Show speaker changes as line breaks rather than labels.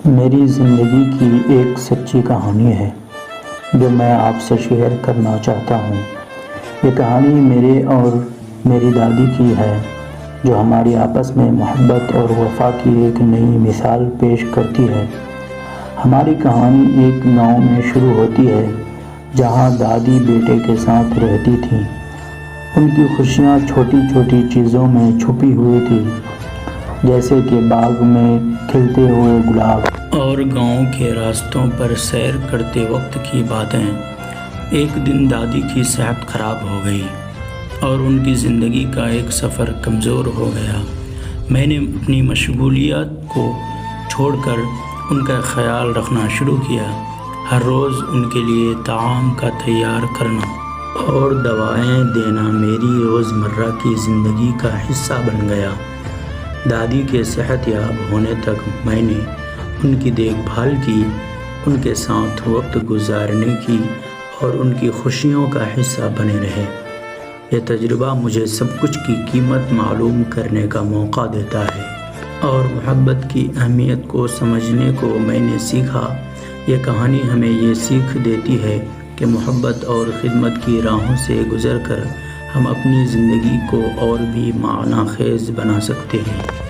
میری زندگی کی ایک سچی کہانی ہے جو میں آپ سے شیئر کرنا چاہتا ہوں۔ یہ کہانی میرے اور میری دادی کی ہے جو ہماری آپس میں محبت اور وفا کی ایک نئی مثال پیش کرتی ہے۔ ہماری کہانی ایک گاؤں میں شروع ہوتی ہے جہاں دادی بیٹے کے ساتھ رہتی تھیں۔ ان کی خوشیاں چھوٹی چھوٹی چیزوں میں چھپی ہوئی تھی، جیسے کہ باغ میں کھلتے ہوئے گلاب اور گاؤں کے راستوں پر سیر کرتے وقت کی باتیں۔ ایک دن دادی کی صحت خراب ہو گئی اور ان کی زندگی کا ایک سفر کمزور ہو گیا۔ میں نے اپنی مشغولیات کو چھوڑ کر ان کا خیال رکھنا شروع کیا۔ ہر روز ان کے لیے طعام کا تیار کرنا اور دوائیں دینا میری روزمرہ کی زندگی کا حصہ بن گیا۔ دادی کے صحت یاب ہونے تک میں نے ان کی دیکھ بھال کی، ان کے ساتھ وقت گزارنے کی اور ان کی خوشیوں کا حصہ بنے رہے۔ یہ تجربہ مجھے سب کچھ کی قیمت معلوم کرنے کا موقع دیتا ہے اور محبت کی اہمیت کو سمجھنے کو میں نے سیکھا۔ یہ کہانی ہمیں یہ سیکھ دیتی ہے کہ محبت اور خدمت کی راہوں سے گزر کر ہم اپنی زندگی کو اور بھی معنی خیز بنا سکتے ہیں۔